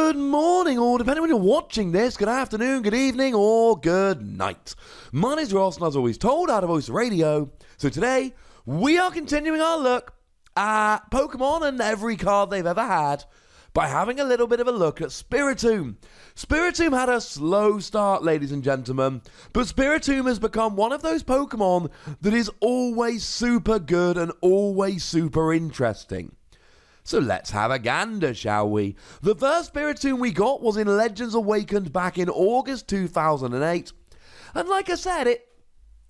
Good morning, or depending on when you're watching this, good afternoon, good evening, or good night. My name's Ross, and as always told, out of ARLEUS Radio. So today, we are continuing our look at Pokemon and every card they've ever had by having a little bit of a look at Spiritomb. Spiritomb had a slow start, ladies and gentlemen, but Spiritomb has become one of those Pokemon that is always super good and always super interesting. So let's have a gander, shall we? The first Spiritomb we got was in Legends Awakened back in August 2008, and like I said, it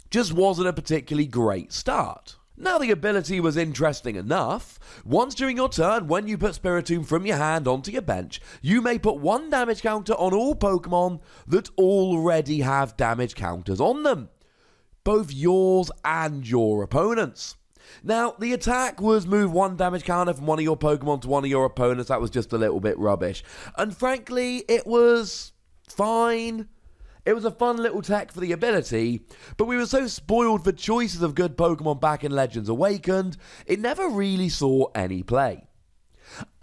just wasn't a particularly great start. Now, the ability was interesting enough. Once during your turn, when you put Spiritomb from your hand onto your bench, you may put one damage counter on all Pokemon that already have damage counters on them, both yours and your opponent's. Now, the attack was move one damage counter from one of your Pokemon to one of your opponents. That was just a little bit rubbish. And frankly, it was fine. It was a fun little tech for the ability, but we were so spoiled for choices of good Pokemon back in Legends Awakened, it never really saw any play.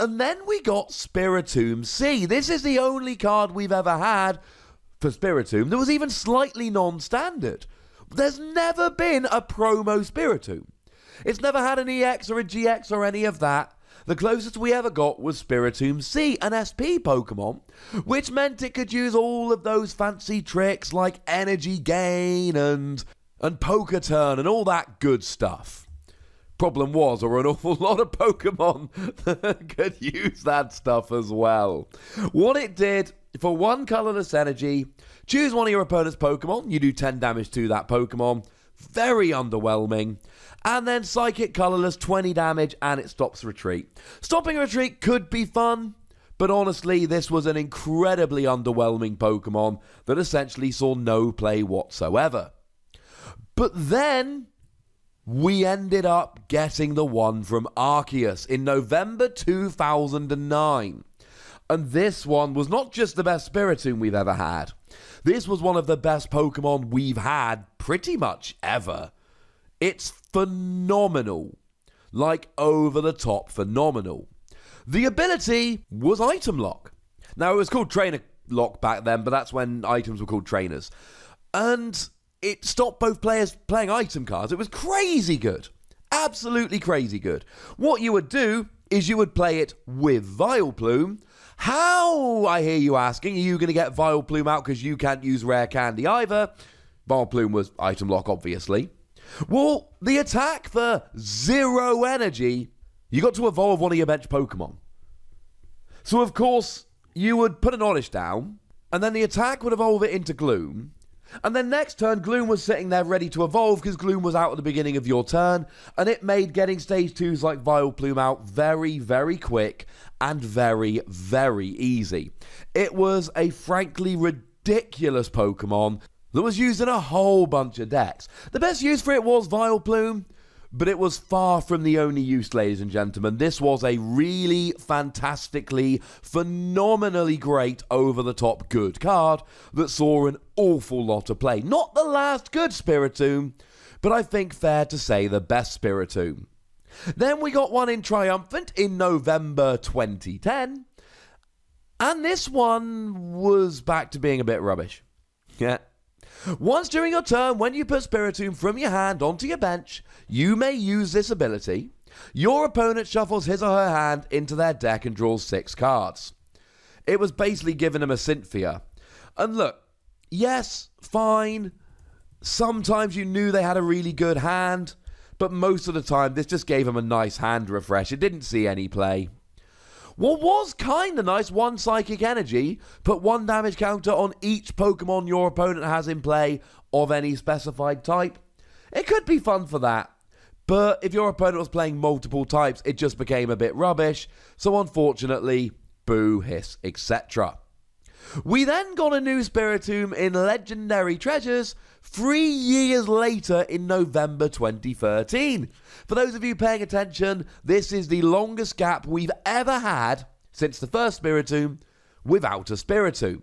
And then we got Spiritomb C. This is the only card we've ever had for Spiritomb that was even slightly non-standard. There's never been a promo Spiritomb. It's never had an EX or a GX or any of that. The closest we ever got was Spiritomb C, an SP Pokemon, which meant it could use all of those fancy tricks like energy gain and poker turn and all that good stuff. Problem was, there were an awful lot of Pokemon that could use that stuff as well. What it did, for one colorless energy, choose one of your opponent's Pokemon, you do 10 damage to that Pokemon. Very underwhelming. And then Psychic Colorless, 20 damage, and it stops retreat. Stopping retreat could be fun, but honestly, this was an incredibly underwhelming Pokemon that essentially saw no play whatsoever. But then, we ended up getting the one from ARLEUS in November 2009. And this one was not just the best Spiritomb we've ever had. This was one of the best Pokemon we've had pretty much ever. It's phenomenal. Like, over-the-top phenomenal. The ability was Item Lock. Now, it was called Trainer Lock back then, but that's when items were called trainers. And it stopped both players playing item cards. It was crazy good. Absolutely crazy good. What you would do is you would play it with Vileplume. How, I hear you asking, are you going to get Vileplume out because you can't use Rare Candy either? Vileplume was Item Lock, obviously. Well, the attack for 0 energy, you got to evolve one of your bench Pokemon. So, of course, you would put an Oddish down, and then the attack would evolve it into Gloom. And then next turn, Gloom was sitting there ready to evolve because Gloom was out at the beginning of your turn, and it made getting stage 2s like Vileplume out very, very quick and very, very easy. It was a frankly ridiculous Pokemon that was used in a whole bunch of decks. The best use for it was Vileplume, but it was far from the only use, ladies and gentlemen. This was a really fantastically, phenomenally great, over-the-top good card that saw an awful lot of play. Not the last good Spiritomb, but I think fair to say the best Spiritomb. Then we got one in Triumphant in November 2010, and this one was back to being a bit rubbish. Yeah. Once during your turn, when you put Spiritomb from your hand onto your bench, you may use this ability. Your opponent shuffles his or her hand into their deck and draws 6 cards. It was basically giving him a Cynthia. And look, yes, fine. Sometimes you knew they had a really good hand, but most of the time this just gave them a nice hand refresh. It didn't see any play. What was kind of nice, one Psychic Energy, put 1 damage counter on each Pokemon your opponent has in play of any specified type. It could be fun for that, but if your opponent was playing multiple types, it just became a bit rubbish, so unfortunately, boo, hiss, etc. We then got a new Spiritomb in Legendary Treasures 3 years later in November 2013. For those of you paying attention, this is the longest gap we've ever had since the first Spiritomb without a Spiritomb.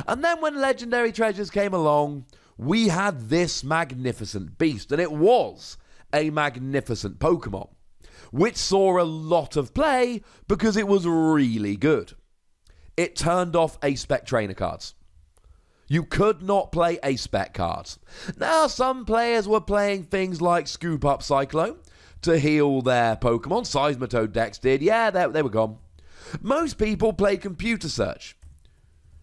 And then when Legendary Treasures came along, we had this magnificent beast, and it was a magnificent Pokemon, which saw a lot of play because it was really good. it turned off A-Spec trainer cards. You could not play A-Spec cards. Now, some players were playing things like Scoop Up Cyclone to heal their Pokemon. Seismitoad decks did. Yeah, they were gone. Most people played Computer Search,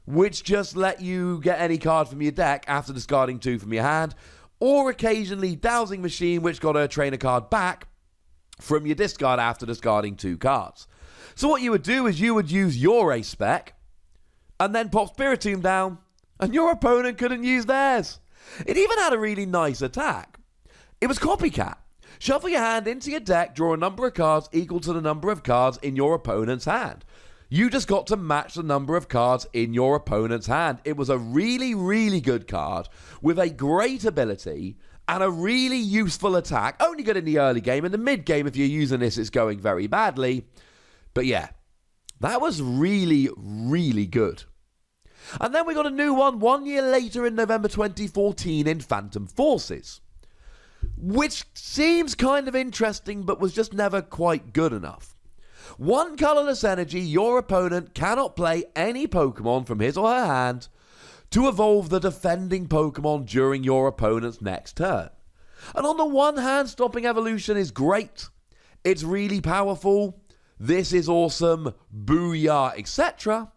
which just let you get any card from your deck after discarding 2 from your hand, or occasionally Dowsing Machine, which got a trainer card back from your discard after discarding 2 cards. So what you would do is you would use your A-Spec, and then pop Spiritomb down, and your opponent couldn't use theirs. It even had a really nice attack. It was Copycat. Shuffle your hand into your deck, draw a number of cards equal to the number of cards in your opponent's hand. You just got to match the number of cards in your opponent's hand. It was a really, really good card with a great ability and a really useful attack. Only good in the early game. In the mid game, if you're using this, it's going very badly. But yeah, that was really, really good. And then we got a new one 1 year later in November 2014 in Phantom Forces, which seems kind of interesting but was just never quite good enough. 1 colorless energy, your opponent cannot play any Pokemon from his or her hand to evolve the defending Pokemon during your opponent's next turn. And on the one hand, stopping evolution is great. It's really powerful. This is awesome. Booyah, etc.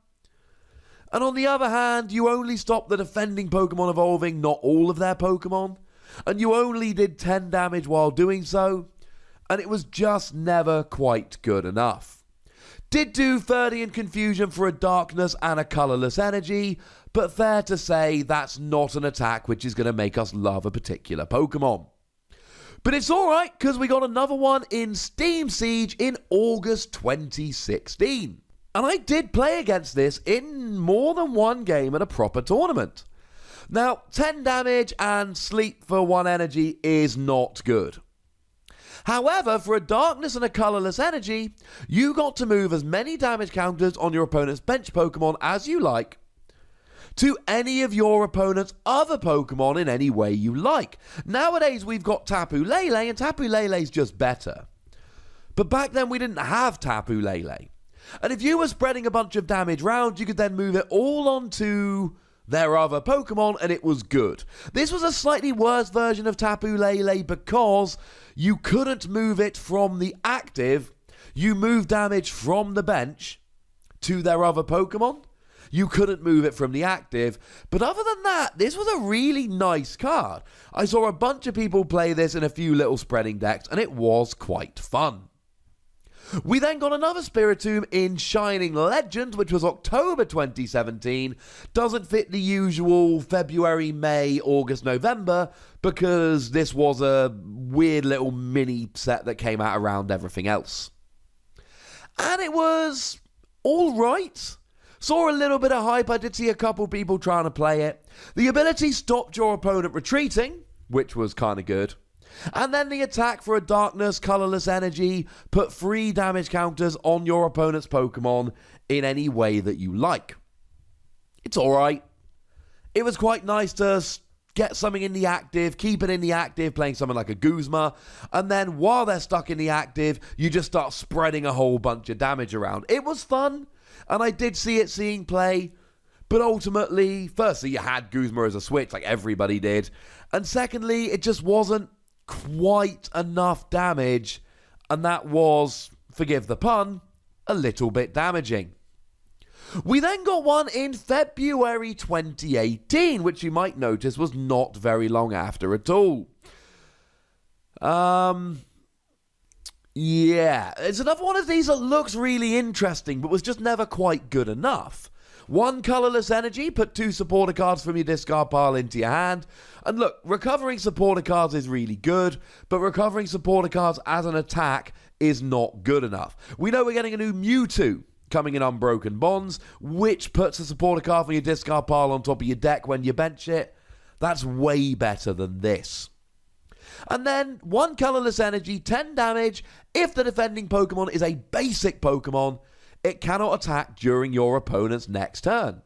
And on the other hand, you only stop the defending Pokemon evolving, not all of their Pokemon. And you only did 10 damage while doing so. And it was just never quite good enough. Did do 30 in confusion for a darkness and a colorless energy, but fair to say that's not an attack which is going to make us love a particular Pokemon. But it's alright, because we got another one in Steam Siege in August 2016. And I did play against this in more than one game at a proper tournament. Now, 10 damage and sleep for 1 energy is not good. However, for a darkness and a colorless energy, you got to move as many damage counters on your opponent's bench Pokemon as you like to any of your opponent's other Pokemon in any way you like. Nowadays, we've got Tapu Lele, and Tapu Lele's just better. But back then, we didn't have Tapu Lele. And if you were spreading a bunch of damage round, you could then move it all onto their other Pokemon, and it was good. This was a slightly worse version of Tapu Lele because you couldn't move it from the active. You moved damage from the bench to their other Pokemon. You couldn't move it from the active. But other than that, this was a really nice card. I saw a bunch of people play this in a few little spreading decks, and it was quite fun. We then got another Spiritomb in Shining Legends, which was October 2017. Doesn't fit the usual February, May, August, November, because this was a weird little mini set that came out around everything else. And it was alright. Saw a little bit of hype. I did see a couple people trying to play it. The ability stopped your opponent retreating, which was kind of good. And then the attack for a darkness, colorless energy, put 3 damage counters on your opponent's Pokemon in any way that you like. It's alright. It was quite nice to get something in the active, keep it in the active, playing something like a Guzma, and then while they're stuck in the active, you just start spreading a whole bunch of damage around. It was fun, and I did see it seeing play, but ultimately, firstly, you had Guzma as a switch, like everybody did, and secondly, it just wasn't quite enough damage, and that was, forgive the pun, a little bit damaging. We then got one in February 2018, which you might notice was not very long after at all. Yeah, it's another one of these that looks really interesting, but was just never quite good enough. 1 colorless energy, put 2 supporter cards from your discard pile into your hand. And look, recovering supporter cards is really good, but recovering supporter cards as an attack is not good enough. We know we're getting a new Mewtwo coming in Unbroken Bonds, which puts a supporter card from your discard pile on top of your deck when you bench it. That's way better than this. And then 1 colorless energy, 10 damage. If the defending Pokemon is a basic Pokemon, it cannot attack during your opponent's next turn.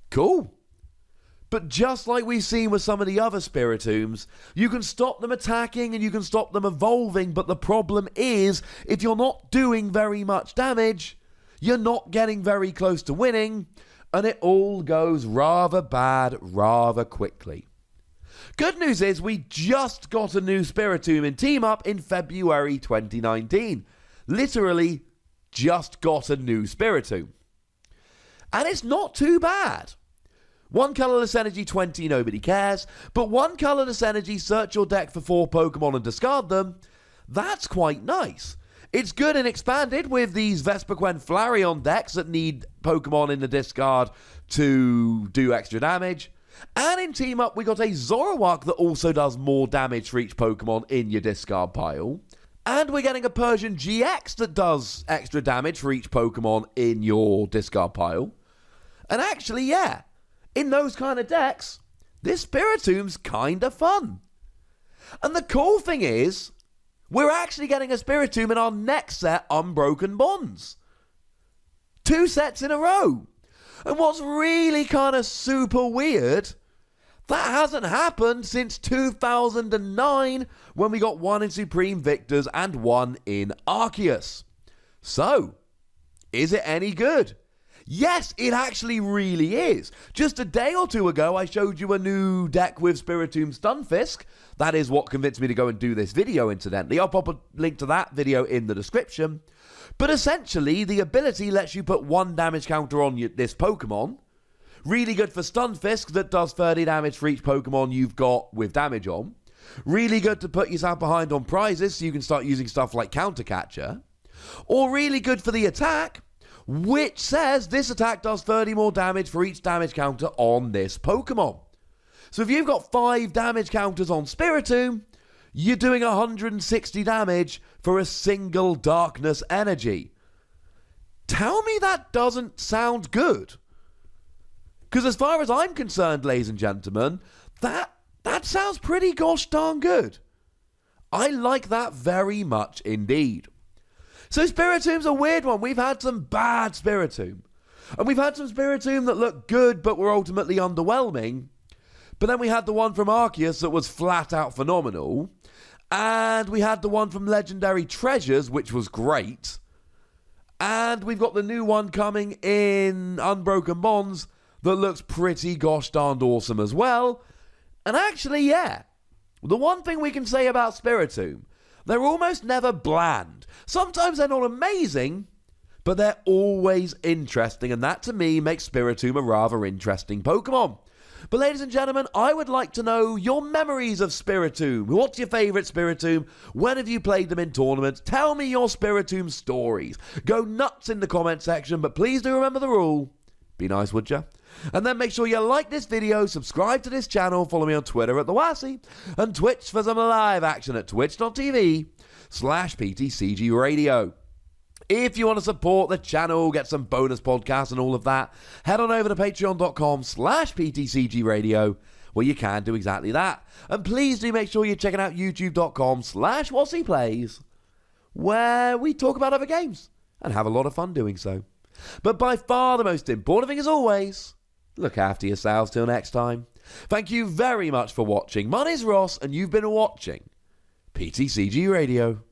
Cool. But just like we've seen with some of the other Spiritombs, you can stop them attacking and you can stop them evolving, but the problem is, if you're not doing very much damage, you're not getting very close to winning, and it all goes rather bad rather quickly. Good news is we just got a new Spiritomb in Team Up in February 2019. Literally just got a new Spiritomb. And it's not too bad. 1 colourless energy, 20, nobody cares. But 1 colourless energy, search your deck for 4 Pokemon and discard them. That's quite nice. It's good and expanded with these Vespiquen Flareon decks that need Pokemon in the discard to do extra damage. And in Team Up, we got a Zoroark that also does more damage for each Pokemon in your discard pile. And we're getting a Persian GX that does extra damage for each Pokemon in your discard pile. And actually, yeah, in those kind of decks, this Spiritomb's kind of fun. And the cool thing is, we're actually getting a Spiritomb in our next set, Unbroken Bonds. 2 sets in a row. And what's really kind of super weird, that hasn't happened since 2009 when we got 1 in Supreme Victors and 1 in ARLEUS. So, is it any good? Yes, it actually really is. Just a day or 2 ago, I showed you a new deck with Spiritomb Stunfisk. That is what convinced me to go and do this video, incidentally. I'll pop a link to that video in the description. But essentially, the ability lets you put 1 damage counter on this Pokemon. Really good for Stunfisk that does 30 damage for each Pokemon you've got with damage on. Really good to put yourself behind on prizes so you can start using stuff like Counter Catcher. Or really good for the attack, which says this attack does 30 more damage for each damage counter on this Pokemon. So if you've got 5 damage counters on Spiritomb, you're doing 160 damage for a single darkness energy. Tell me that doesn't sound good. Because as far as I'm concerned, ladies and gentlemen, that sounds pretty gosh darn good. I like that very much indeed. So Spiritomb's a weird one. We've had some bad Spiritomb. And we've had some Spiritomb that look good but were ultimately underwhelming. But then we had the one from ARLEUS that was flat out phenomenal. And we had the one from Legendary Treasures, which was great. And we've got the new one coming in Unbroken Bonds that looks pretty gosh darned awesome as well. And actually, yeah, the one thing we can say about Spiritomb, they're almost never bland. Sometimes they're not amazing, but they're always interesting. And that, to me, makes Spiritomb a rather interesting Pokemon. But ladies and gentlemen, I would like to know your memories of Spiritomb. What's your favourite Spiritomb? When have you played them in tournaments? Tell me your Spiritomb stories. Go nuts in the comment section, but please do remember the rule. Be nice, would ya? And then make sure you like this video, subscribe to this channel, follow me on Twitter at TheWassy, and Twitch for some live action at twitch.tv/PTCGRadio. If you want to support the channel, get some bonus podcasts and all of that, head on over to patreon.com/PTCGRadio, where you can do exactly that. And please do make sure you're checking out youtube.com/WassyPlays, where we talk about other games and have a lot of fun doing so. But by far the most important thing, as always, look after yourselves till next time. Thank you very much for watching. My name's Ross, and you've been watching PTCG Radio.